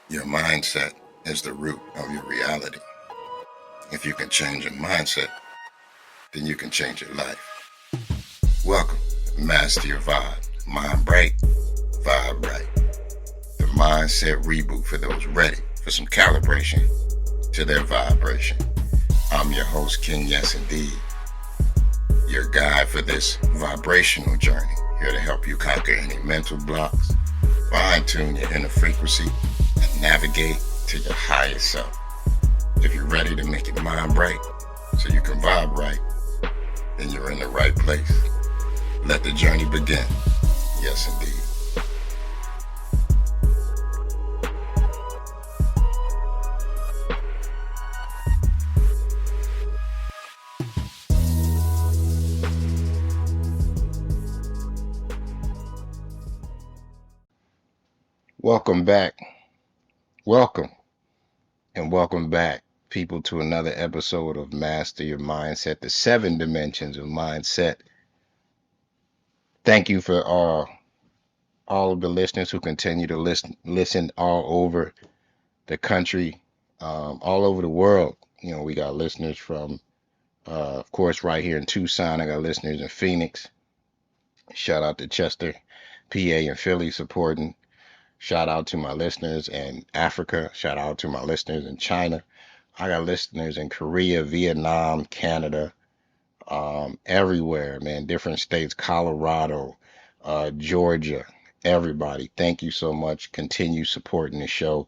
Your mindset is the root of your reality. If you can change your mindset, then you can change your life. Welcome, Master Your Vibe. Mind bright, vibe right. The mindset reboot for those ready for some calibration to their vibration. I'm your host, King Yes Indeed, your guide for this vibrational journey, here to help you conquer any mental blocks, fine-tune your inner frequency, and navigate to your higher self. If you're ready to make your mind bright so you can vibe right, then you're in the right place. Let the journey begin. Yes, indeed. Welcome back. Welcome and welcome back, people, to another episode of Master Your Mindset, the 7 dimensions of mindset. Thank you for all of the listeners who continue to listen all over the country, all over the world. You know, we got listeners from, of course, right here in Tucson. I got listeners in Phoenix. Shout out to Chester, PA, and Philly supporting. Shout out to my listeners in Africa. Shout out to my listeners in China. I got listeners in Korea, Vietnam, Canada, everywhere, man. Different states, Colorado, Georgia, everybody. Thank you so much. Continue supporting the show.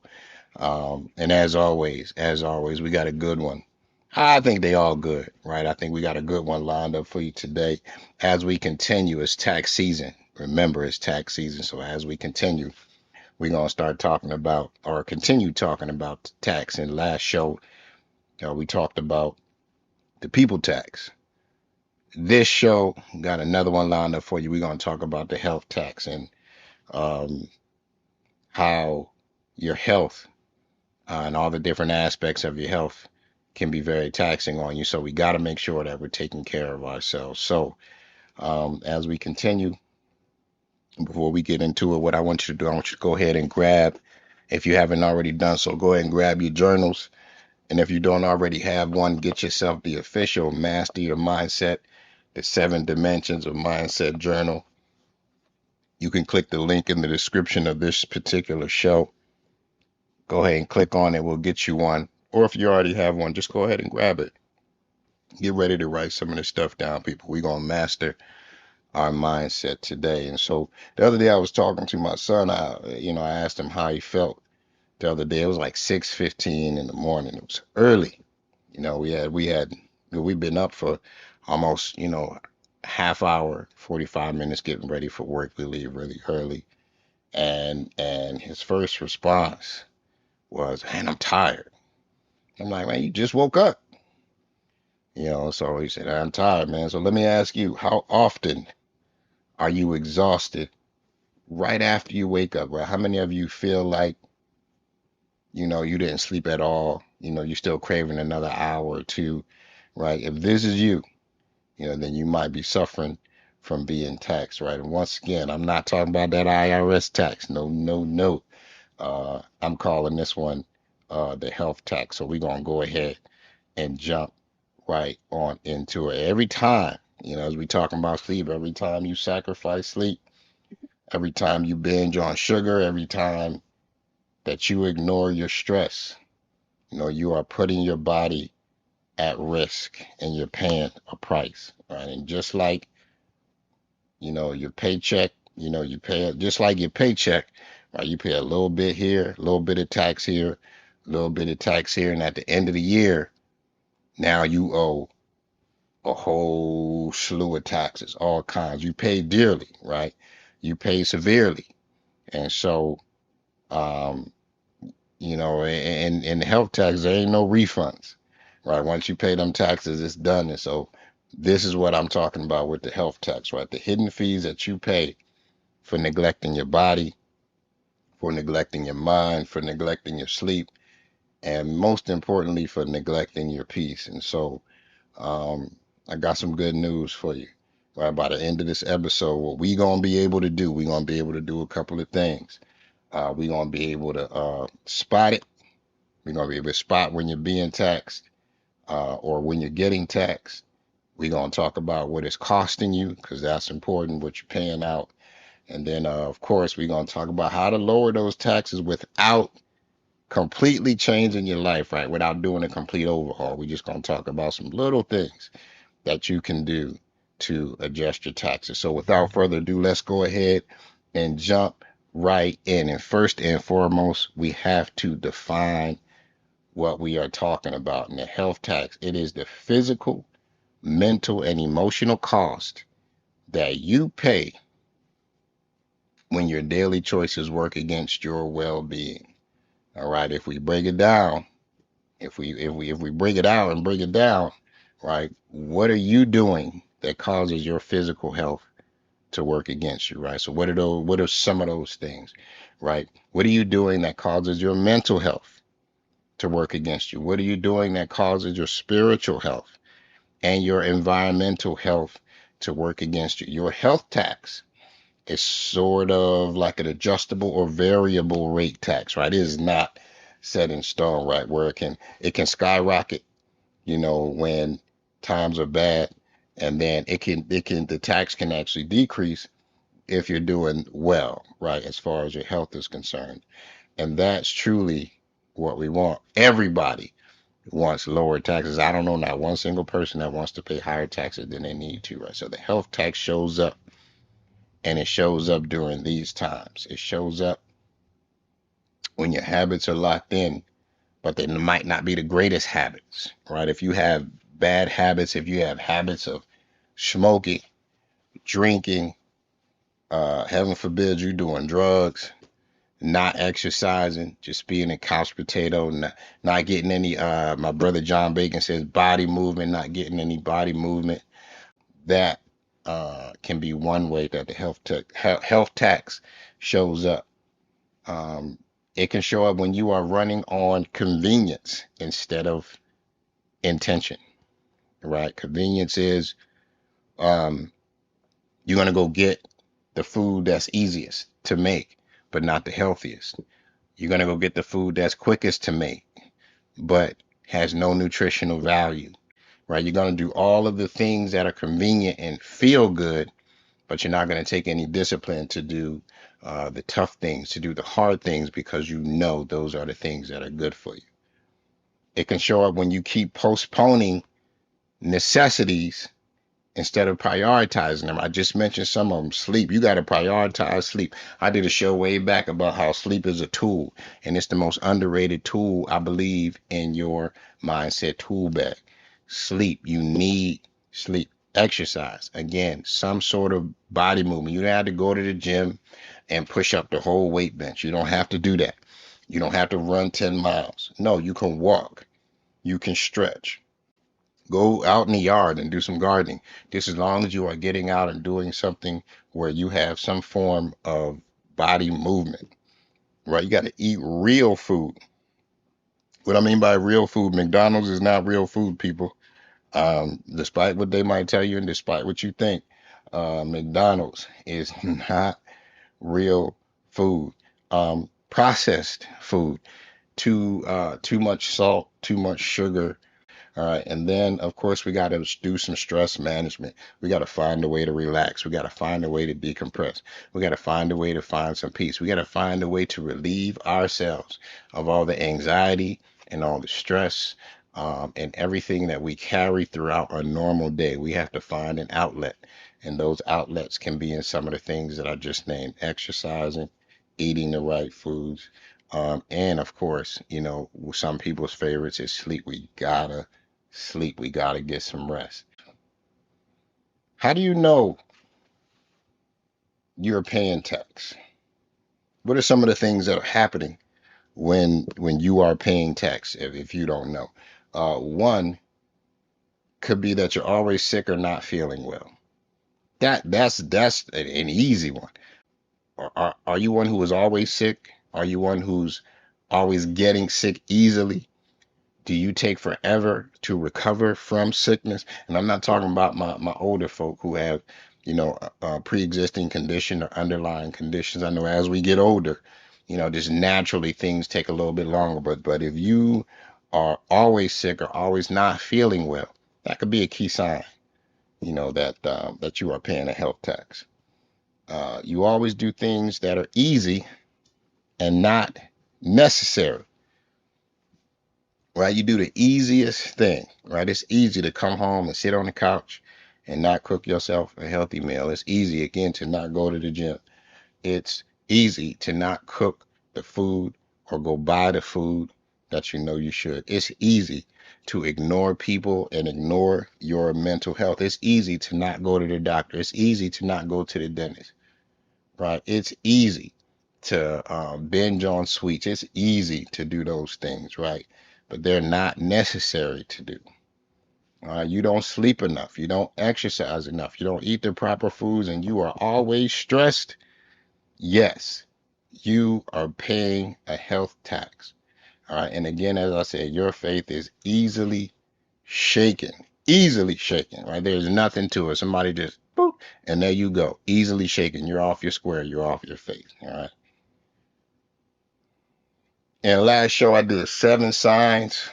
And as always, we got a good one. I think they all good, right? I think we got a good one lined up for you today. As we continue, it's tax season. Remember, it's tax season. So as we continue, we're going to start talking about, or continue talking about, tax. In the last show, we talked about the people tax. This show got another one lined up for you. We're going to talk about the health tax and um, how your health and all the different aspects of your health can be very taxing on you. So we got to make sure that we're taking care of ourselves. So as we continue, before we get into it, what I want you to do, I want you to go ahead and grab, if you haven't already done so, go ahead and grab your journals. And if you don't already have one, get yourself the official Master Your Mindset, the 7 Dimensions of Mindset journal. You can click the link in the description of this particular show. Go ahead and click on it. We'll get you one. Or if you already have one, just go ahead and grab it. Get ready to write some of this stuff down, people. We're going to master our mindset today. And so the other day I was talking to my son. I asked him how he felt the other day. It was like 6:15 in the morning. It was early. We've been up for almost, half hour, 45 minutes getting ready for work. We leave really early. And his first response was, "Man, I'm tired." I'm like, "Man, you just woke up." So he said, "I'm tired, man." So let me ask you, how often are you exhausted right after you wake up, right? How many of you feel like, you didn't sleep at all? You're still craving another hour or two, right? If this is you, then you might be suffering from being taxed, right? And once again, I'm not talking about that IRS tax. No, no, no. I'm calling this one the health tax. So we're going to go ahead and jump right on into it. Every time, as we talking about sleep, every time you sacrifice sleep, every time you binge on sugar, every time that you ignore your stress, you are putting your body at risk and you're paying a price, right? And just like, your paycheck, you pay just like your paycheck, right? You pay a little bit here, a little bit of tax here, a little bit of tax here. And at the end of the year, now you owe a whole slew of taxes, all kinds. You pay dearly, right? You pay severely. And so, um, in the health tax, there ain't no refunds, right? Once you pay them taxes, it's done. And so this is what I'm talking about with the health tax, right? The hidden fees that you pay for neglecting your body, for neglecting your mind, for neglecting your sleep, and most importantly, for neglecting your peace. And so, um, I got some good news for you. Right, by the end of this episode, what we gonna be able to do, we gonna be able to do a couple of things. We gonna be able to spot it. We're gonna be able to spot when you're being taxed, or when you're getting taxed. We're gonna talk about what it's costing you, because that's important, what you're paying out. And then, of course, we're gonna talk about how to lower those taxes without completely changing your life, right? Without doing a complete overhaul. We're just gonna talk about some little things that you can do to adjust your taxes. So without further ado, let's go ahead and jump right in. And first and foremost, we have to define what we are talking about. In the health tax, it is the physical, mental, and emotional cost that you pay when your daily choices work against your well-being. All right, if we break it down, if we break it out and break it down, right? What are you doing that causes your physical health to work against you, right? So what are those? What are some of those things, right? What are you doing that causes your mental health to work against you? What are you doing that causes your spiritual health and your environmental health to work against you? Your health tax is sort of like an adjustable or variable rate tax, right? It is not set in stone, right? Where it can skyrocket, when times are bad, and then the tax can actually decrease if you're doing well, right, as far as your health is concerned. And that's truly what we want. Everybody wants lower taxes. I don't know not one single person that wants to pay higher taxes than they need to, right? So the health tax shows up, and it shows up during these times. It shows up when your habits are locked in, but they might not be the greatest habits, right? If you have bad habits, if you have habits of smoking, drinking, heaven forbid you doing drugs, not exercising, just being a couch potato, not getting any, my brother John Bacon says body movement, not getting any body movement, that can be one way that the health tax shows up. Um, it can show up when you are running on convenience instead of intention, right? Convenience is, um, you're going to go get the food that's easiest to make, but not the healthiest. You're going to go get the food that's quickest to make, but has no nutritional value, right? You're going to do all of the things that are convenient and feel good, but you're not going to take any discipline to do the tough things, to do the hard things, because you know those are the things that are good for you. It can show up when you keep postponing necessities instead of prioritizing them. I just mentioned some of them. Sleep. You got to prioritize sleep. I did a show way back about how sleep is a tool, and it's the most underrated tool, I believe, in your mindset tool bag. Sleep. You need sleep. Exercise. Again, some sort of body movement. You don't have to go to the gym and push up the whole weight bench. You don't have to do that. You don't have to run 10 miles. No, you can walk. You can stretch. Go out in the yard and do some gardening. Just as long as you are getting out and doing something where you have some form of body movement, right? You got to eat real food. What I mean by real food, McDonald's is not real food, people. Despite what they might tell you and despite what you think, McDonald's is not real food. Processed food, too much salt, too much sugar. All right. And then, of course, we got to do some stress management. We got to find a way to relax. We got to find a way to decompress. We got to find a way to find some peace. We got to find a way to relieve ourselves of all the anxiety and all the stress, and everything that we carry throughout a normal day. We have to find an outlet. And those outlets can be in some of the things that I just named: exercising, eating the right foods. And of course, some people's favorites is sleep. We gotta sleep. We got to get some rest. How do you know you're paying tax? What are some of the things that are happening when you are paying tax, if you don't know? One could be that you're always sick or not feeling well. That's an easy one. Are you one who is always sick? Are you one who's always getting sick easily? Do you take forever to recover from sickness? And I'm not talking about my older folk who have, pre-existing condition or underlying conditions. I know as we get older, just naturally things take a little bit longer. But if you are always sick or always not feeling well, that could be a key sign, that you are paying a health tax. You always do things that are easy and not necessary. Right? You do the easiest thing, right? It's easy to come home and sit on the couch and not cook yourself a healthy meal. It's easy, again, to not go to the gym. It's easy to not cook the food or go buy the food that you know you should. It's easy to ignore people and ignore your mental health. It's easy to not go to the doctor. It's easy to not go to the dentist, right? It's easy to binge on sweets. It's easy to do those things, right? But they're not necessary to do. You don't sleep enough. You don't exercise enough. You don't eat the proper foods, and you are always stressed. Yes, you are paying a health tax. All right. And again, as I said, your faith is shaken, easily shaken, right? There's nothing to it. Somebody just, boop, and there you go. Easily shaken. You're off your square. You're off your faith. All right. And last show I did 7 signs.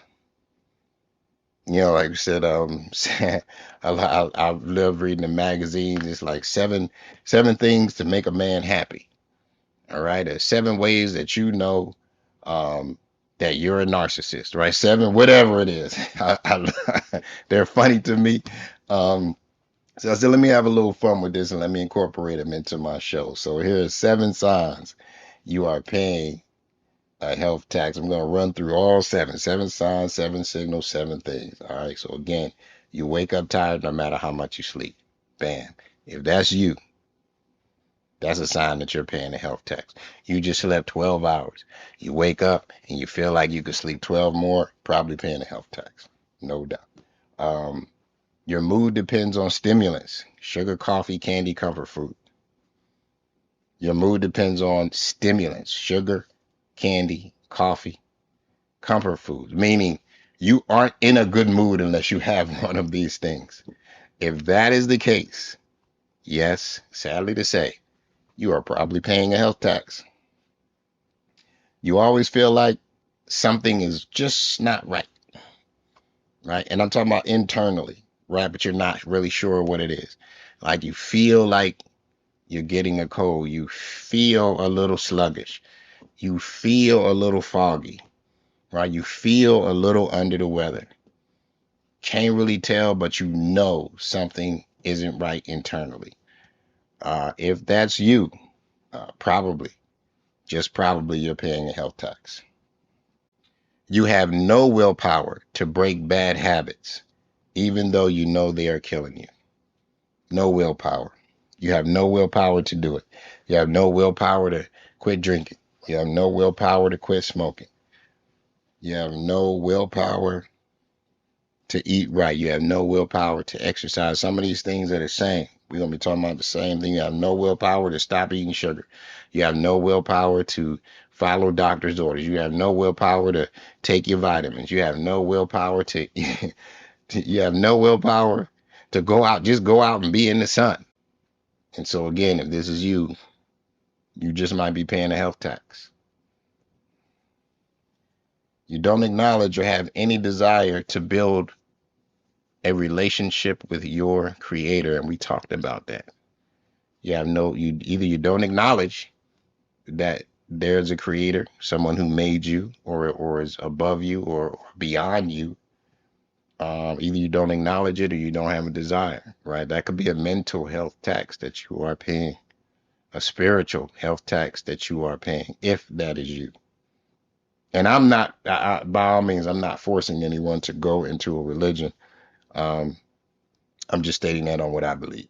Like I said, I love reading the magazines. It's like seven things to make a man happy. All right, there's 7 ways that that you're a narcissist. Right, 7, whatever it is. They're funny to me. So I said, let me have a little fun with this and let me incorporate them into my show. So here are 7 signs you are paying health tax. I'm going to run through all 7 signs, 7 signals, 7 things. All right. So again, you wake up tired no matter how much you sleep. Bam. If that's you, that's a sign that you're paying a health tax. You just slept 12 hours. You wake up and you feel like you could sleep 12 more, probably paying a health tax. No doubt. Um, your mood depends on stimulants, sugar, coffee, candy, comfort food. Your mood depends on stimulants, sugar, candy, coffee, comfort foods, meaning you aren't in a good mood unless you have one of these things. If that is the case, yes, sadly to say, you are probably paying a health tax. You always feel like something is just not right, right? And I'm talking about internally, right? But you're not really sure what it is. Like you feel like you're getting a cold. You feel a little sluggish. You feel a little foggy, right? You feel a little under the weather. Can't really tell, but you know something isn't right internally. If that's you, probably, just probably, you're paying a health tax. You have no willpower to break bad habits, even though you know they are killing you. No willpower. You have no willpower to do it. You have no willpower to quit drinking. You have no willpower to quit smoking. You have no willpower to eat right. You have no willpower to exercise. Some of these things are the same. We're going to be talking about the same thing. You have no willpower to stop eating sugar. You have no willpower to follow doctor's orders. You have no willpower to take your vitamins. You have no willpower to, you have no willpower to go out, just go out and be in the sun. And so again, if this is you, you just might be paying a health tax. You don't acknowledge or have any desire to build a relationship with your creator, and we talked about that. You don't acknowledge that there's a creator, someone who made you or is above you or beyond you. Either you don't acknowledge it or you don't have a desire, right? That could be a mental health tax that you are paying, a spiritual health tax that you are paying, if that is you. And I'm not, by all means, I'm not forcing anyone to go into a religion. Um, I'm just stating that on what I believe.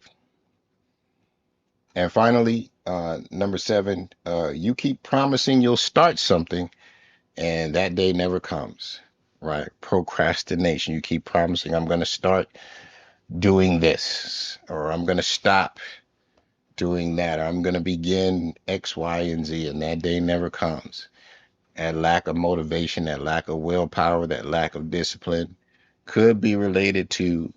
And finally, number 7, you keep promising you'll start something and that day never comes, right? Procrastination. You keep promising, I'm going to start doing this, or I'm going to stop doing that, or I'm going to begin X, Y, and Z, and that day never comes. That lack of motivation, that lack of willpower, that lack of discipline could be related to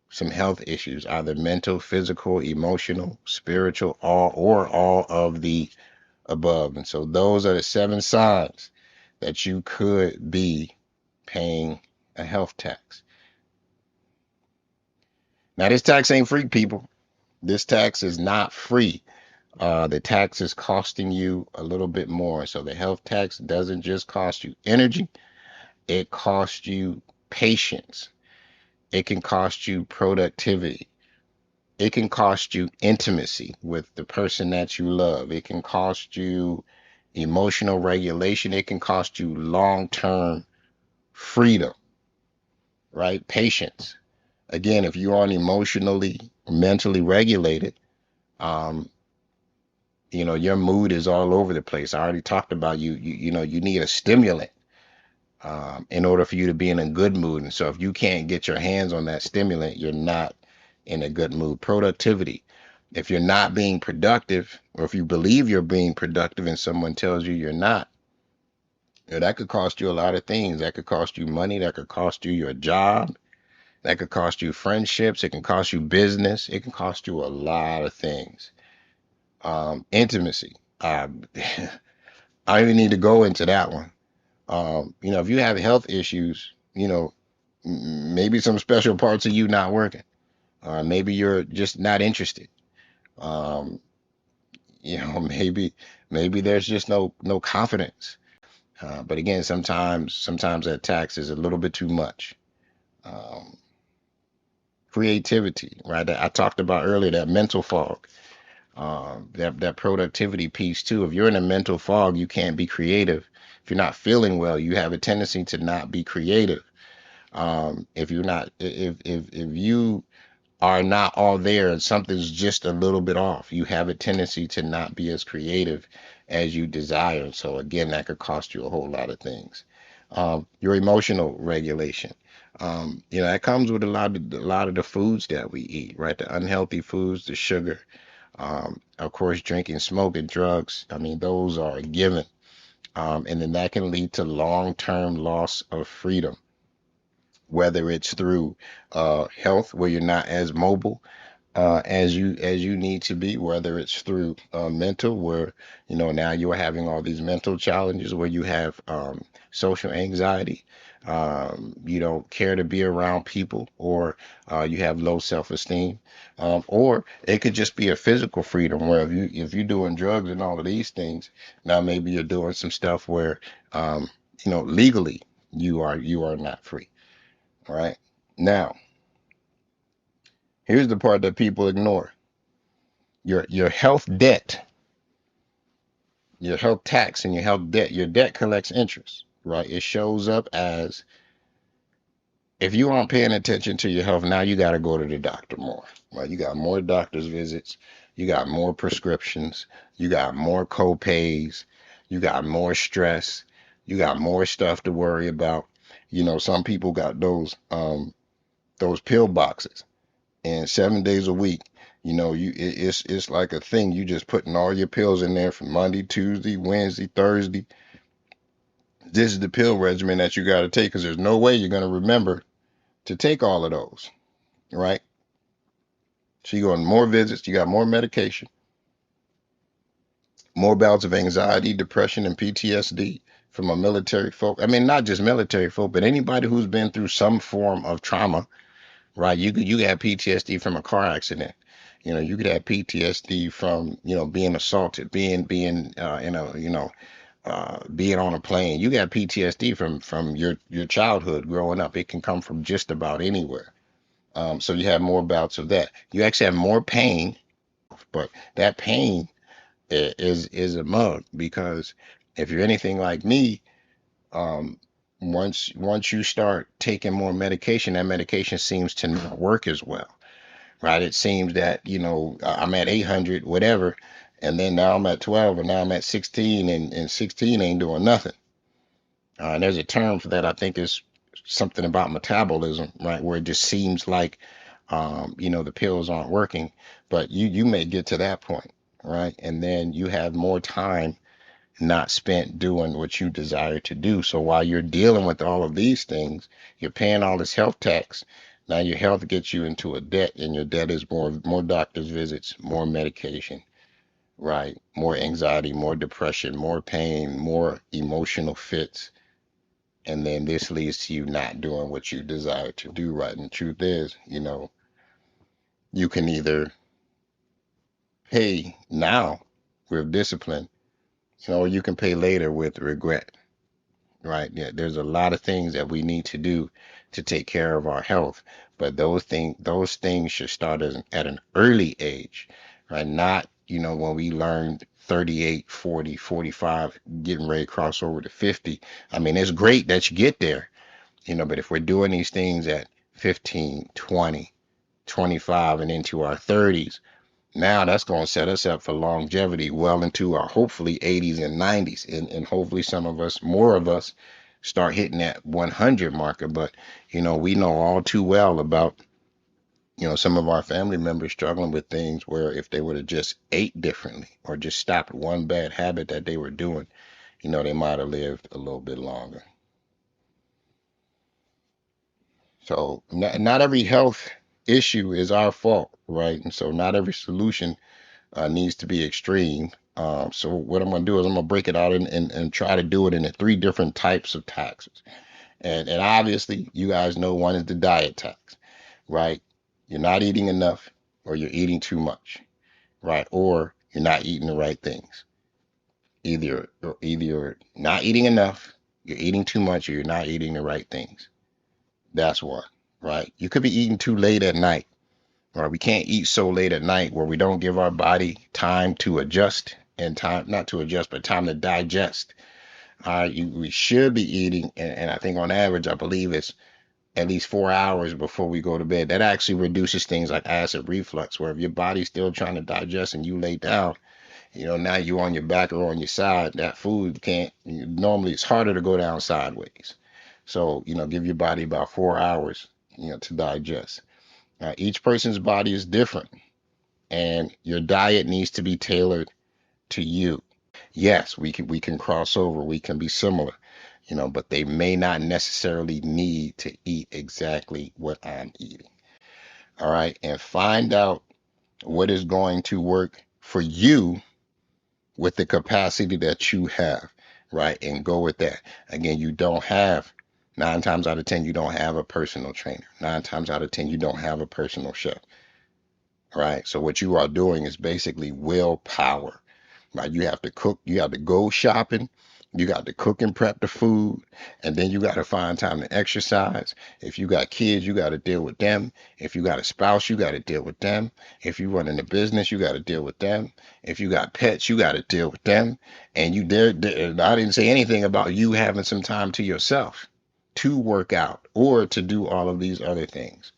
some health issues, either mental, physical, emotional, spiritual, all of the above. And so those are the 7 signs that you could be paying a health tax. Now, this tax ain't free, people. This tax is not free. The tax is costing you a little bit more. So the health tax doesn't just cost you energy, it costs you patience. It can cost you productivity. It can cost you intimacy with the person that you love. It can cost you emotional regulation. It can cost you long-term freedom, right? Patience. Again, if you aren't emotionally, mentally regulated, um, your mood is all over the place. I already talked about you need a stimulant in order for you to be in a good mood. And so if you can't get your hands on that stimulant, you're not in a good mood. Productivity. If you're not being productive, or if you believe you're being productive and someone tells you you're not, that could cost you a lot of things. That could cost you money. That could cost you your job. That could cost you friendships. It can cost you business. It can cost you a lot of things. Intimacy. I don't even need to go into that one. If you have health issues, maybe some special parts of you not working. Maybe you're just not interested. Um, maybe there's just no confidence. But again, sometimes that tax is a little bit too much. Um, Creativity, right? I talked about earlier that mental fog, that productivity piece too. If you're in a mental fog, you can't be creative. If you're not feeling well, you have a tendency to not be creative. If you're not, if you are not all there and something's just a little bit off, you have a tendency to not be as creative as you desire. So again, that could cost you a whole lot of things. Your emotional regulation. That comes with a lot of the foods that we eat, right? The unhealthy foods, the sugar, of course, drinking, smoking, drugs. I mean, those are a given. And then that can lead to long-term loss of freedom, whether it's through health, where you're not as mobile as you need to be, whether it's through mental, where now you're having all these mental challenges, where you have social anxiety, you don't care to be around people, or you have low self-esteem, or it could just be a physical freedom, where if you're doing drugs and all of these things, now maybe you're doing some stuff where legally you are not free. All right. Now, here's the part that people ignore. Your health debt, your health tax, and your health debt. Your debt collects interest, right? It shows up as, if you aren't paying attention to your health, now you got to go to the doctor more, right? You got more doctor's visits, you got more prescriptions, you got more co-pays, you got more stress, you got more stuff to worry about. Some people got those pill boxes, and 7 days a week, it's like a thing. You just putting all your pills in there from Monday, Tuesday, Wednesday, Thursday. This is the pill regimen that you got to take, because there's no way you're going to remember to take all of those, right? So you go on more visits, you got more medication, more bouts of anxiety, depression, and PTSD from a military folk. I mean, not just military folk, but anybody who's been through some form of trauma, right? You could have PTSD from a car accident. You could have PTSD from being assaulted, being in a being on a plane. You got PTSD from your childhood growing up. It can come from just about anywhere. So you have more bouts of that. You actually have more pain, but that pain is a mug, because if you're anything like me, um, once you start taking more medication, that medication seems to not work as well, right? It seems that I'm at 800 whatever, and then now I'm at 12, and now I'm at 16, and 16 ain't doing nothing. And there's a term for that. I think is something about metabolism, right? Where it just seems like, the pills aren't working, but you may get to that point, right? And then you have more time not spent doing what you desire to do. So while you're dealing with all of these things, you're paying all this health tax. Now your health gets you into a debt, and your debt is more doctor's visits, more medication, right? More anxiety, more depression, more pain, more emotional fits. And then this leads to you not doing what you desire to do, right? And the truth is, you can either pay now with discipline, or you can pay later with regret, right? Yeah, there's a lot of things that we need to do to take care of our health, but those things should start at an early age, right? Not, when we learned 38, 40, 45, getting ready to cross over to 50. I mean, it's great that you get there, but if we're doing these things at 15, 20, 25, and into our 30s, now that's going to set us up for longevity well into our hopefully 80s and 90s. And hopefully some of us, more of us, start hitting that 100 marker. But, we know all too well about, some of our family members struggling with things where if they would have just ate differently or just stopped one bad habit that they were doing, they might have lived a little bit longer. So not every health issue is our fault, right? And so not every solution needs to be extreme. So what I'm going to do is I'm going to break it out and try to do it in the three different types of taxes. And obviously, you guys know one is the diet tax, right? You're not eating enough, or you're eating too much, right? Or you're not eating the right things. Either you're not eating enough, you're eating too much, or you're not eating the right things. That's one, right? You could be eating too late at night. Right? We can't eat so late at night where we don't give our body time to adjust, and time, not to adjust, but time to digest. We should be eating, and I think on average, I believe it's at least 4 hours before we go to bed. That actually reduces things like acid reflux, where if your body's still trying to digest and you lay down, now you on your back or on your side, that food can't, normally it's harder to go down sideways. So, give your body about 4 hours, to digest. Each person's body is different, and your diet needs to be tailored to you. Yes, we can cross over, we can be similar, but they may not necessarily need to eat exactly what I'm eating. All right, and find out what is going to work for you with the capacity that you have, right? And go with that. Again, you don't have 9 times out of 10, you don't have a personal trainer. 9 times out of 10, you don't have a personal chef. Right. So what you are doing is basically willpower. Right. You have to cook, you have to go shopping, you got to cook and prep the food, and then you got to find time to exercise. If you got kids, you got to deal with them. If you got a spouse, you got to deal with them. If you run in a business, you got to deal with them. If you got pets, you got to deal with them. And I didn't say anything about you having some time to yourself to work out or to do all of these other things.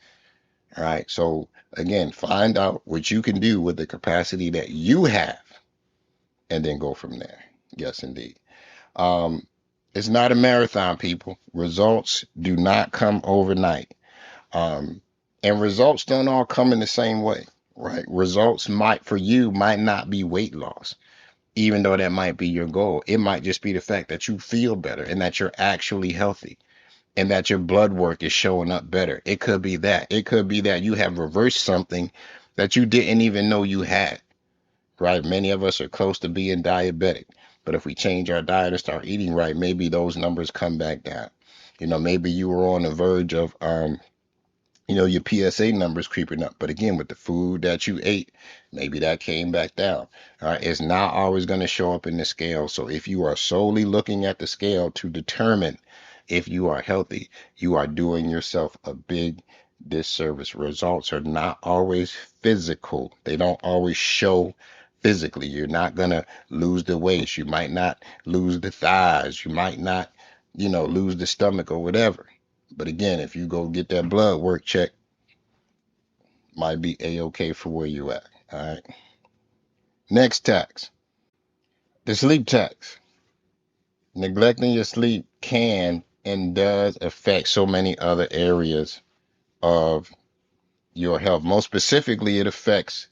All right. So again, find out what you can do with the capacity that you have, and then go from there. Yes, indeed. Um, it's not a marathon, people. Results do not come overnight. Um, and results don't all come in the same way, right? Results for you might not be weight loss, even though that might be your goal. It might just be the fact that you feel better and that you're actually healthy, and that your blood work is showing up better. It could be that. It could be that you have reversed something that you didn't even know you had, right? Many of us are close to being diabetic, but if we change our diet and start eating right, maybe those numbers come back down. Maybe you were on the verge of your PSA numbers creeping up. But again, with the food that you ate, maybe that came back down. All right. It's not always going to show up in the scale. So if you are solely looking at the scale to determine if you are healthy, you are doing yourself a big disservice. Results are not always physical. They don't always show physically. You're not going to lose the waist. You might not lose the thighs. You might not, lose the stomach or whatever. But again, if you go get that blood work check, might be a-okay for where you at. All right. Next tax, the sleep tax. Neglecting your sleep can and does affect so many other areas of your health. Most specifically, it affects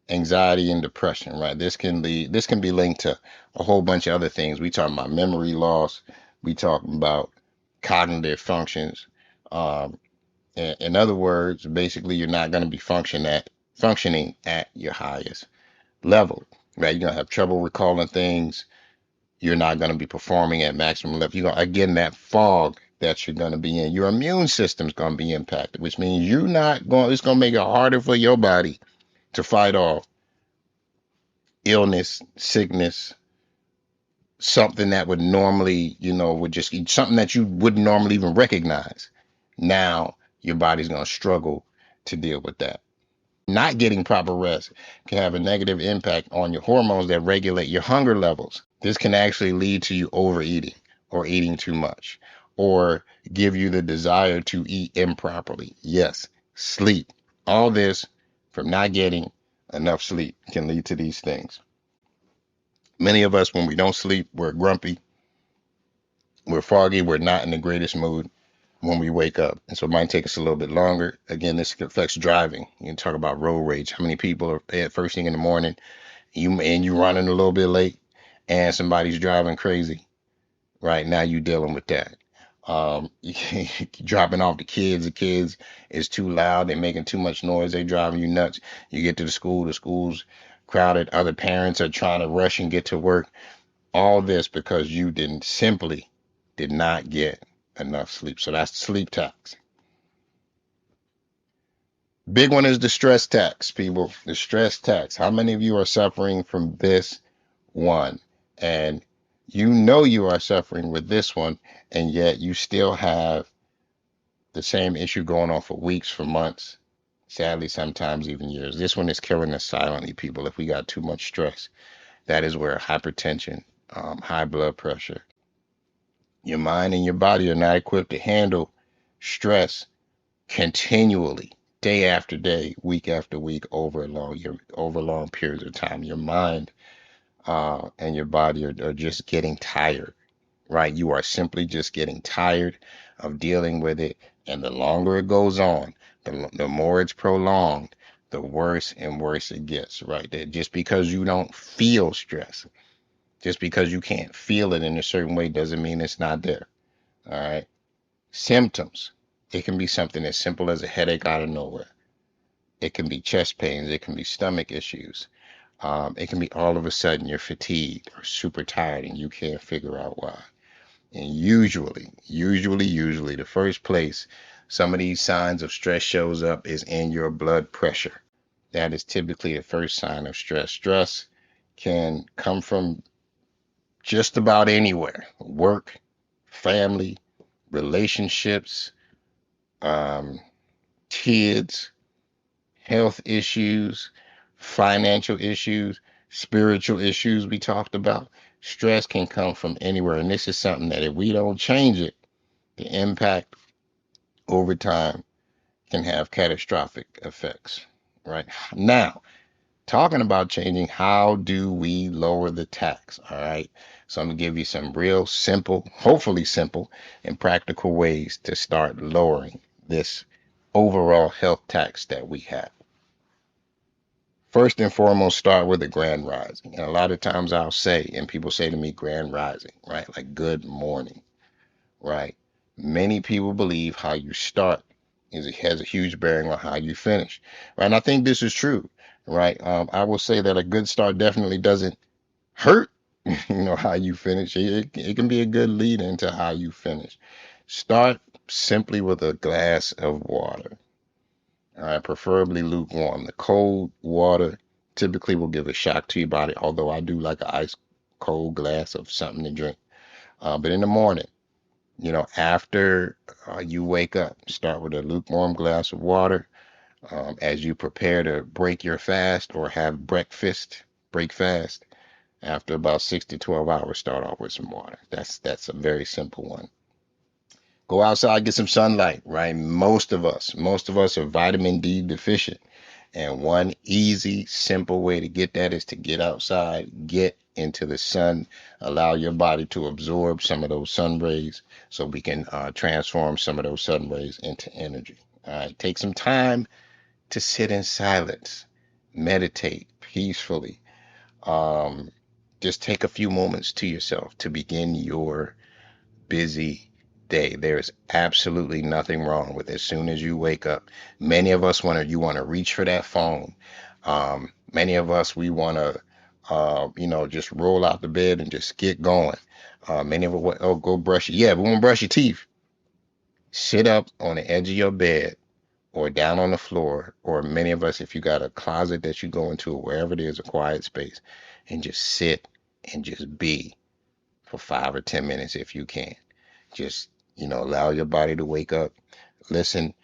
anxiety and depression, right? This can be linked to a whole bunch of other things. We talking about memory loss. We talking about cognitive functions. Um, in other words, basically, you're not going to be functioning at your highest level, right? You're going to have trouble recalling things. You're not going to be performing at maximum level. You're going to, again, that fog that you're going to be in. Your immune system's going to be impacted, which means you're not going. It's going to make it harder for your body to fight off illness, sickness, something that would normally, would just something that you wouldn't normally even recognize. Now your body's going to struggle to deal with that. Not getting proper rest can have a negative impact on your hormones that regulate your hunger levels. This can actually lead to you overeating or eating too much or give you the desire to eat improperly. Yes, sleep. All this from not getting enough sleep can lead to these things. Many of us, when we don't sleep, we're grumpy, we're foggy, we're not in the greatest mood when we wake up. And so it might take us a little bit longer. Again, this affects driving. You can talk about road rage. How many people are at first thing in the morning, you running a little bit late and somebody's driving crazy. Right now you dealing with that. Dropping off the kids is too loud, they're making too much noise, they driving you nuts. You get to the school's crowded, other parents are trying to rush and get to work. All this because you did not get enough sleep. So that's sleep tax. Big one is the stress tax, people. The stress tax. How many of you are suffering from this one? And you know you are suffering with this one, and yet you still have the same issue going on for weeks, for months, sadly, sometimes even years. This one is killing us silently, people, if we got too much stress. That is where hypertension, high blood pressure, your mind and your body are not equipped to handle stress continually, day after day, week after week, over long periods of time. Your mind and your body are just getting tired, right? You are simply just getting tired of dealing with it, and the longer it goes on, the more it's prolonged, the worse and worse it gets, right? That just because you don't feel stress, just because you can't feel it in a certain way, doesn't mean it's not there. All right. Symptoms. It can be something as simple as a headache out of nowhere. It can be chest pains. It can be stomach issues. It can be all of a sudden you're fatigued or super tired and you can't figure out why. And usually, the first place some of these signs of stress shows up is in your blood pressure. That is typically the first sign of stress. Stress can come from just about anywhere: work, family, relationships, um, kids, health issues, financial issues, spiritual issues we talked about. Stress can come from anywhere. And this is something that if we don't change it, the impact over time can have catastrophic effects. Right now, talking about changing, how do we lower the tax? All right. So I'm going to give you some real simple, hopefully simple and practical ways to start lowering this overall health tax that we have. First and foremost, start with a grand rising. And a lot of times I'll say, and people say to me, grand rising, right? Like good morning, right? Many people believe how you start has a huge bearing on how you finish, right? And I think this is true, right? I will say that a good start definitely doesn't hurt, how you finish. It can be a good lead into how you finish. Start simply with a glass of water. All right, preferably lukewarm. The cold water typically will give a shock to your body, although I do like an ice cold glass of something to drink. But in the morning, after you wake up, start with a lukewarm glass of water. As you prepare to break your fast or have break fast, after about 6 to 12 hours, start off with some water. That's a very simple one. Go outside, get some sunlight, right? Most of us are vitamin D deficient. And one easy, simple way to get that is to get outside, get into the sun, allow your body to absorb some of those sun rays so we can transform some of those sun rays into energy. All right, take some time to sit in silence, meditate, peacefully. Um, just take a few moments to yourself to begin your busy day. There's absolutely nothing wrong with it. As soon as you wake up, many of us want to reach for that phone. Many of us we want to just roll out the bed and just get going. Many of us, oh, go brush. Yeah, we want to brush your teeth. Sit up on the edge of your bed or down on the floor, or many of us, if you got a closet that you go into, or wherever it is, a quiet space, and just sit and just be for 5 or 10 minutes if you can. Just, allow your body to wake up. Listen,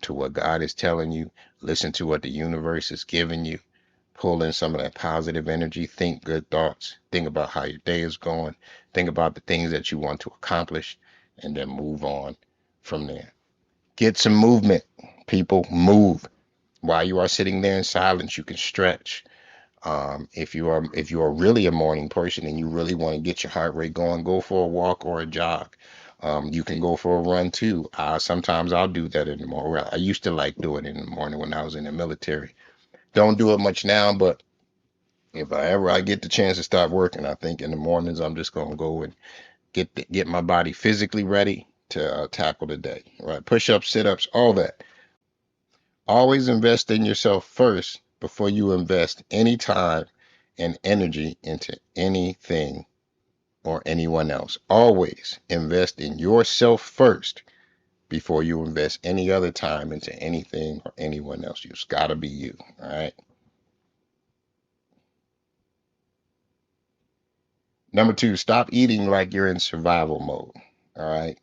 to what God is telling you. Listen to what the universe is giving you. Pull in some of that positive energy. Think good thoughts. Think about how your day is going. Think about the things that you want to accomplish, and then move on from there. Get some movement, people. Move. While you are sitting there in silence, you can stretch. If you are really a morning person and you really want to get your heart rate going, go for a walk or a jog. You can go for a run too. Sometimes I'll do that in the morning. Well, I used to like doing it in the morning when I was in the military. Don't do it much now, but if I get the chance to start working, I think in the mornings I'm just gonna go and get my body physically ready to tackle the day. Right, push-ups, sit-ups, all that. Always invest in yourself first before you invest any time and energy into anything or anyone else. Always invest in yourself first before you invest any other time into anything or anyone else. It's got to be you. All right. Number two, stop eating like you're in survival mode. All right.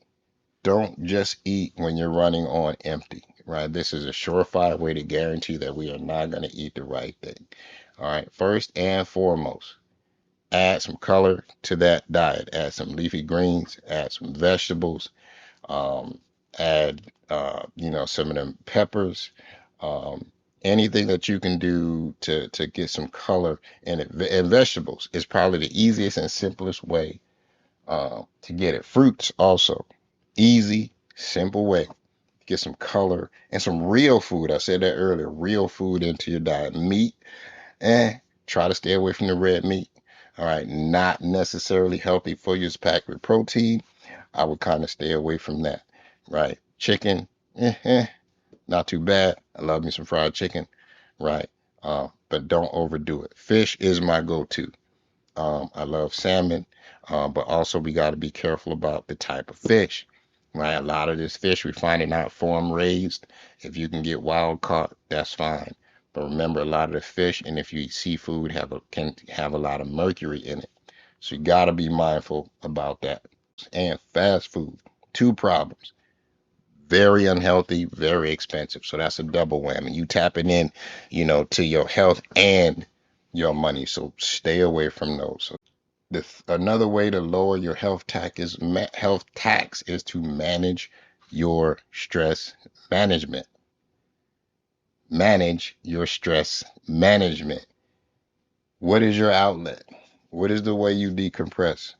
Don't just eat when you're running on empty. Right. This is a surefire way to guarantee that we are not going to eat the right thing. All right. First and foremost, add some color to that diet. Add some leafy greens, add some vegetables, um, add, some of them peppers, um, anything that you can do to get some color in it. And vegetables is probably the easiest and simplest way to get it. Fruits also, easy, simple way to get some color and some real food. I said that earlier, real food into your diet. Meat, try to stay away from the red meat. All right, not necessarily healthy for you. It's packed with protein. I would kind of stay away from that. Right, chicken, not too bad. I love me some fried chicken. Right, but don't overdo it. Fish is my go-to. I love salmon, but also we got to be careful about the type of fish. Right, a lot of this fish we find it not farm raised. If you can get wild caught, that's fine. But remember, a lot of the fish, and if you eat seafood, can have a lot of mercury in it. So you got to be mindful about that. And fast food, two problems: very unhealthy, very expensive. So that's a double whammy. You tapping in, to your health and your money. So stay away from those. So another way to lower your health tax is to manage your stress management. Manage your stress management. What is your outlet? What is the way you decompress?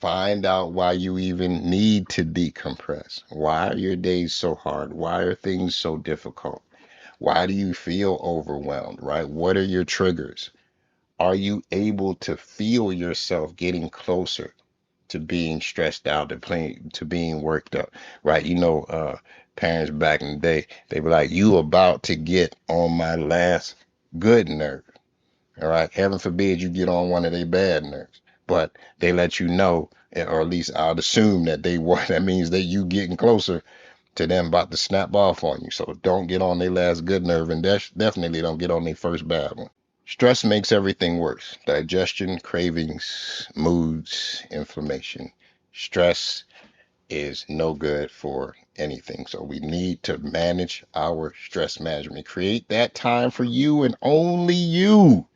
Find out why you even need to decompress. Why are your days so hard? Why are things so difficult? Why do you feel overwhelmed, right? What are your triggers? Are you able to feel yourself getting closer to being stressed out, to being worked up, right? Parents back in the day, they were like, you about to get on my last good nerve. All right. Heaven forbid you get on one of their bad nerves. But they let you know, or at least I'd assume that they want that means that you getting closer to them about to snap off on you. So don't get on their last good nerve, and definitely don't get on their first bad one. Stress makes everything worse. Digestion, cravings, moods, inflammation. Stress is no good for anything. So we need to manage our stress management. Create that time for you and only you.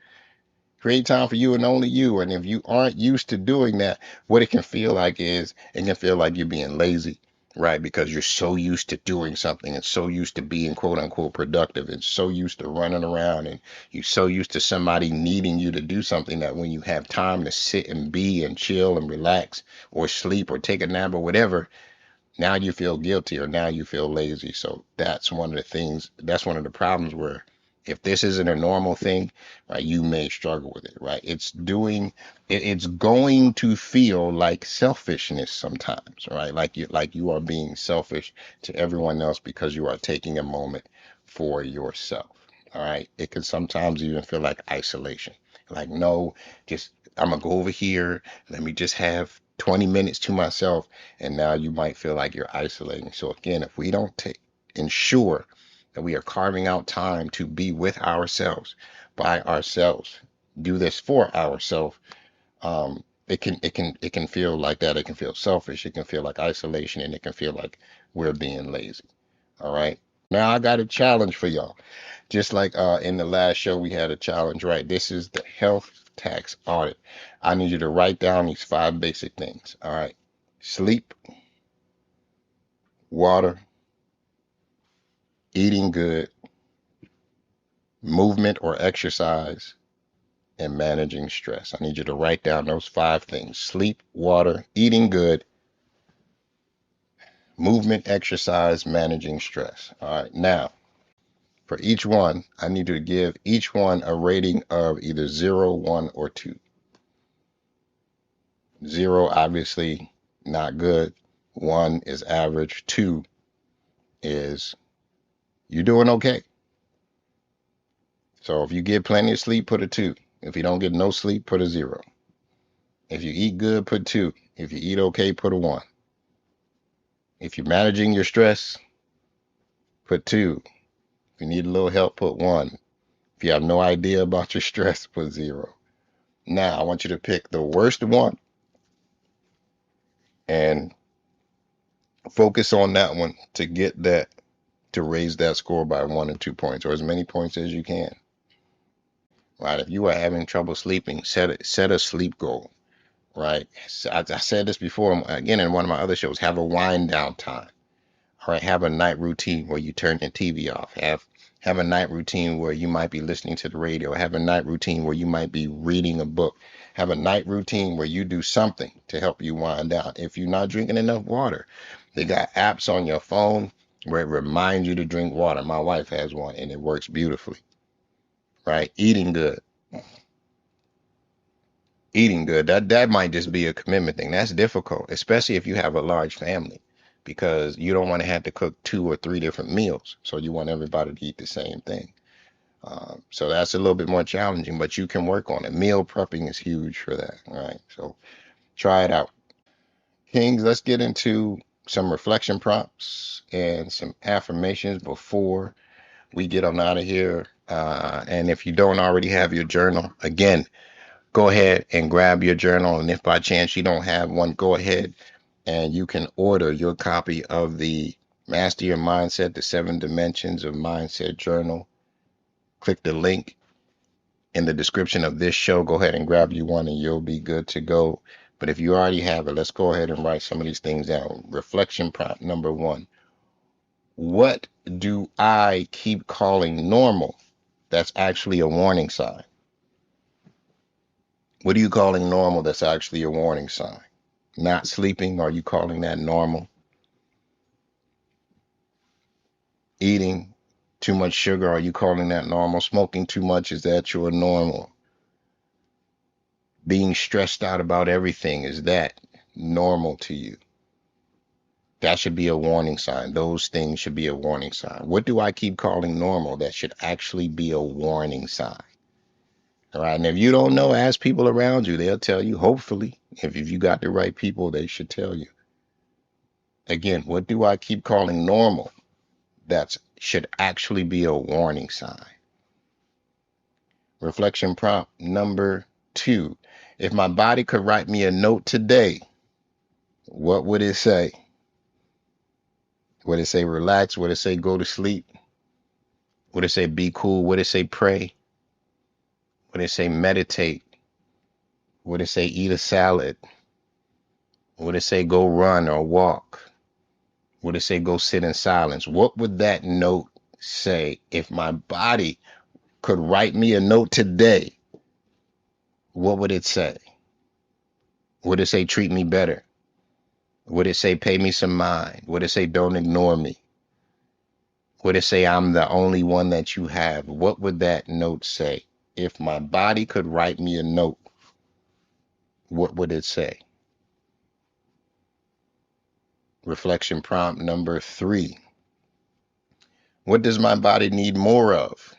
Create time for you and only you. And if you aren't used to doing that, what it can feel like is it can feel like you're being lazy, right? Because you're so used to doing something and so used to being quote unquote productive and so used to running around and you're so used to somebody needing you to do something that when you have time to sit and be and chill and relax or sleep or take a nap or whatever, now you feel guilty or now you feel lazy. So that's one of the problems where If this isn't a normal thing, right, you may struggle with it, right? It's going to feel like selfishness sometimes, right? Like you are being selfish to everyone else because you are taking a moment for yourself. All right. It can sometimes even feel like isolation. Like, no, just I'm gonna go over here. Let me just have 20 minutes to myself. And now you might feel like you're isolating. So again, if we don't ensure that we are carving out time to be with ourselves, by ourselves, do this for ourselves, it can feel like that. It can feel selfish. It can feel like isolation, and it can feel like we're being lazy. All right. Now I got a challenge for y'all. Just like in the last show, we had a challenge, right? This is the health tax audit. I need you to write down these 5 basic things. All right. Sleep, water, eating good, movement or exercise, and managing stress. I need you to write down those 5 things: sleep, water, eating good, movement, exercise, managing stress. All right. Now, for each one, I need you to give each one a rating of either 0, 1, or 2. 0, obviously, not good. 1 is average. 2 is you're doing okay. So if you get plenty of sleep, put a 2. If you don't get no sleep, put a 0. If you eat good, put 2. If you eat okay, put a 1. If you're managing your stress, put 2. If you need a little help, put 1. If you have no idea about your stress, put 0. Now, I want you to pick the worst one and focus on that one to get that, to raise that score by 1 or 2 points, or as many points as you can. Right? If you are having trouble sleeping, set a sleep goal. Right? I said this before, again, in one of my other shows. Have a wind down time. All right, have a night routine where you turn your TV off. Have a night routine where you might be listening to the radio. Have a night routine where you might be reading a book. Have a night routine where you do something to help you wind down. If you're not drinking enough water, they got apps on your phone where it reminds you to drink water. My wife has one and it works beautifully. Right? Eating good. Eating good. That might just be a commitment thing. That's difficult, especially if you have a large family, because you don't want to have to cook 2 or 3 different meals. So you want everybody to eat the same thing. So that's a little bit more challenging, but you can work on it. Meal prepping is huge for that. All right. So try it out. Kings, let's get into some reflection prompts and some affirmations before we get on out of here. And if you don't already have your journal, again, go ahead and grab your journal. And if by chance you don't have one, go ahead and you can order your copy of the Master Your Mindset, the 7 Dimensions of Mindset Journal. Click the link in the description of this show. Go ahead and grab you one and you'll be good to go. But if you already have it, let's go ahead and write some of these things down. Reflection prompt number 1. What do I keep calling normal that's actually a warning sign? What are you calling normal that's actually a warning sign? Not sleeping, are you calling that normal? Eating too much sugar, are you calling that normal? Smoking too much, is that your normal? Being stressed out about everything, is that normal to you? That should be a warning sign. Those things should be a warning sign. What do I keep calling normal that should actually be a warning sign? All right. And if you don't know, ask people around you. They'll tell you, hopefully. If you got the right people, they should tell you. Again, what do I keep calling normal that should actually be a warning sign? Reflection prompt number 2. If my body could write me a note today, what would it say? Would it say relax? Would it say go to sleep? Would it say be cool? Would it say pray? Would it say meditate? Would it say eat a salad? Would it say go run or walk? Would it say go sit in silence? What would that note say? If my body could write me a note today, what would it say? Would it say treat me better? Would it say pay me some mind? Would it say don't ignore me? Would it say I'm the only one that you have? What would that note say? If my body could write me a note, what would it say? Reflection prompt number 3. What does my body need more of?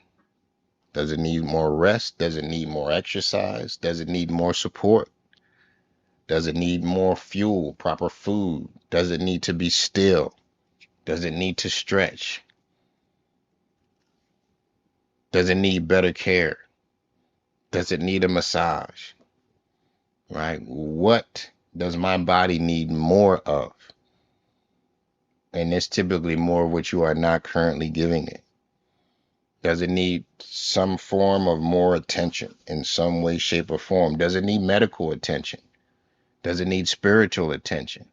Does it need more rest? Does it need more exercise? Does it need more support? Does it need more fuel, proper food? Does it need to be still? Does it need to stretch? Does it need better care? Does it need a massage? Right? What does my body need more of? And it's typically more what you are not currently giving it. Does it need some form of more attention in some way, shape, or form? Does it need medical attention? Does it need spiritual attention?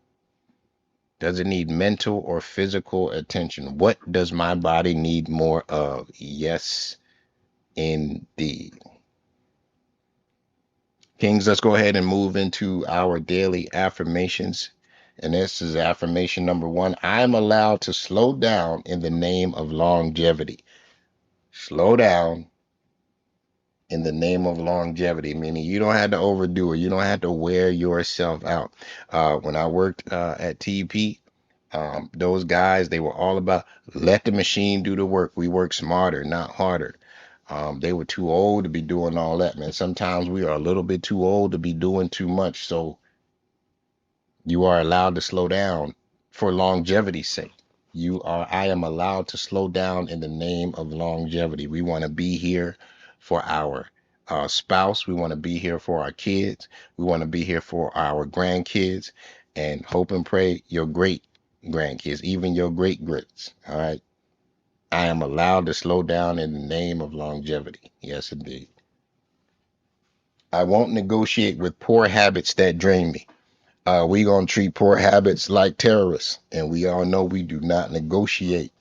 Does it need mental or physical attention? What does my body need more of? Yes, indeed. Kings, let's go ahead and move into our daily affirmations. And this is affirmation number 1. I am allowed to slow down in the name of longevity. Slow down in the name of longevity, meaning you don't have to overdo it. You don't have to wear yourself out. When I worked at TP, those guys, they were all about let the machine do the work. We work smarter, not harder. They were too old to be doing all that, man. Sometimes we are a little bit too old to be doing too much. So you are allowed to slow down for longevity's sake. I am allowed to slow down in the name of longevity. We want to be here for our spouse. We want to be here for our kids. We want to be here for our grandkids, and hope and pray your great grandkids, even your great greats. All right. I am allowed to slow down in the name of longevity. Yes, indeed. I won't negotiate with poor habits that drain me. We gonna treat poor habits like terrorists, and we all know we do not negotiate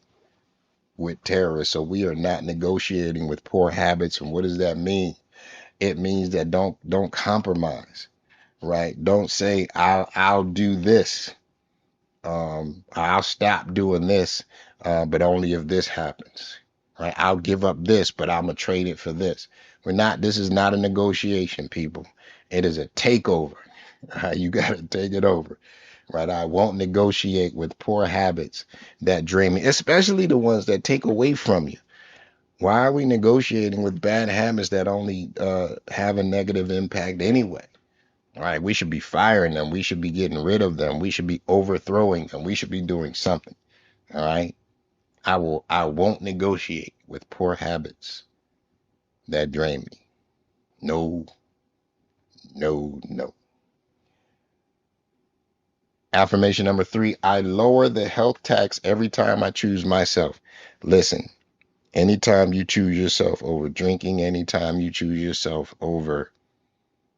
with terrorists. So we are not negotiating with poor habits. And what does that mean? It means that don't compromise, right? Don't say I'll do this. I'll stop doing this, but only if this happens, right? I'll give up this, but I'm gonna trade it for this. We're not. This is not a negotiation, people. It is a takeover. You got to take it over, right? I won't negotiate with poor habits that drain me, especially the ones that take away from you. Why are we negotiating with bad habits that only have a negative impact anyway? All right, we should be firing them. We should be getting rid of them. We should be overthrowing them. We should be doing something. All right. I won't negotiate with poor habits that drain me. No, no, no. Affirmation number 3, I lower the health tax every time I choose myself. Listen, anytime you choose yourself over drinking, anytime you choose yourself over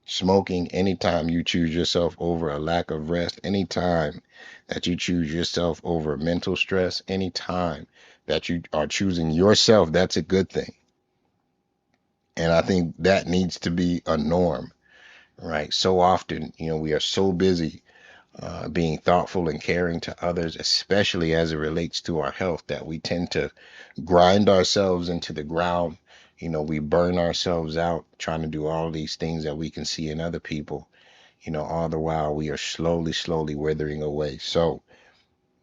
smoking, anytime you choose yourself over a lack of rest, anytime that you choose yourself over mental stress, anytime that you are choosing yourself, that's a good thing. And I think that needs to be a norm, right? So often, we are so busy being thoughtful and caring to others, especially as it relates to our health, that we tend to grind ourselves into the ground. We burn ourselves out trying to do all these things that we can see in other people, all the while we are slowly, slowly withering away. So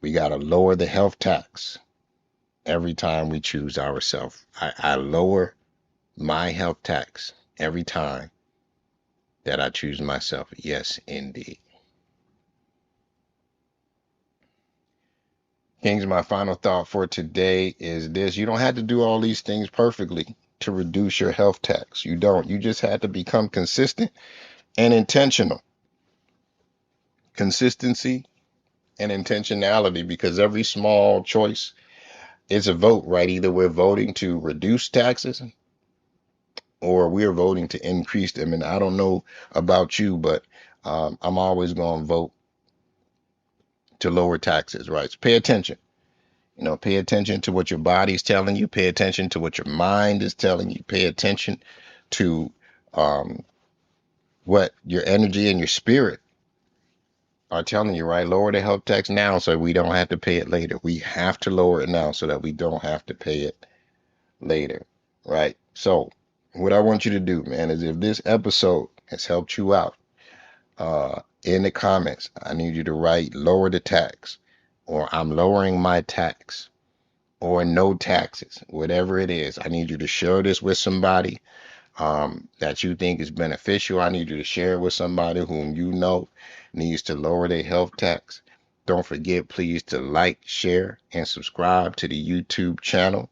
we got to lower the health tax every time we choose ourselves. I lower my health tax every time that I choose myself. Yes, indeed. Kings, my final thought for today is this. You don't have to do all these things perfectly to reduce your health tax. You don't. You just have to become consistent and intentional. Consistency and intentionality, because every small choice is a vote, right? Either we're voting to reduce taxes or we're voting to increase them. And I don't know about you, but I'm always going to vote to lower taxes, right? So pay attention. Pay attention to what your body's telling you. Pay attention to what your mind is telling you. Pay attention to what your energy and your spirit are telling you, right? Lower the health tax now so we don't have to pay it later. We have to lower it now so that we don't have to pay it later, right? So, what I want you to do, man, is if this episode has helped you out, in the comments, I need you to write lower the tax, or I'm lowering my tax, or no taxes, whatever it is. I need you to share this with somebody that you think is beneficial. I need you to share it with somebody whom you know needs to lower their health tax. Don't forget, please, to like, share, and subscribe to the YouTube channel.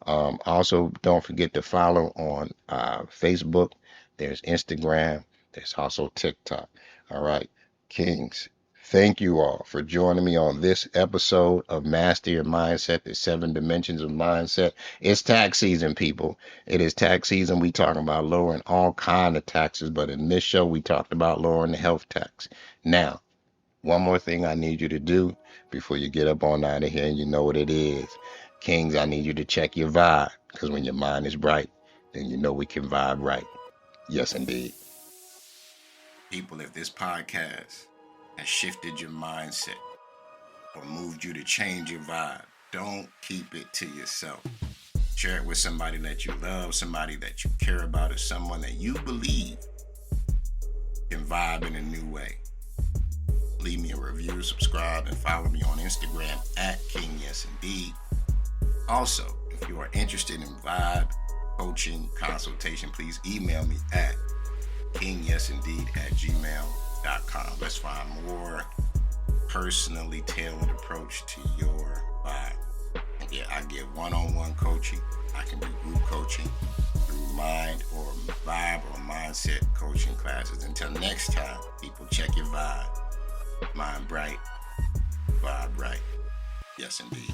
Also, don't forget to follow on Facebook. There's Instagram. There's also TikTok. All right, Kings. Thank you all for joining me on this episode of Master Your Mindset, the 7 dimensions of mindset. It's tax season, people. It is tax season. We talking about lowering all kind of taxes, but in this show, we talked about lowering the health tax. Now, one more thing I need you to do before you get up on out of here, and you know what it is. Kings, I need you to check your vibe, because when your mind is bright, then you know we can vibe right. Yes, indeed. People, if this podcast has shifted your mindset or moved you to change your vibe, don't keep it to yourself. Share it with somebody that you love, somebody that you care about, or someone that you believe can vibe in a new way. Leave me a review, subscribe, and follow me on Instagram at KingYesIndeed. Also, if you are interested in vibe, coaching, consultation, please email me at kingyesindeed@gmail.com. Let's find more personally tailored approach to your vibe. Yeah, I get one-on-one coaching. I can do group coaching through mind or vibe or mindset coaching classes. Until next time, people, check your vibe. Mind bright, vibe right. Yes, indeed.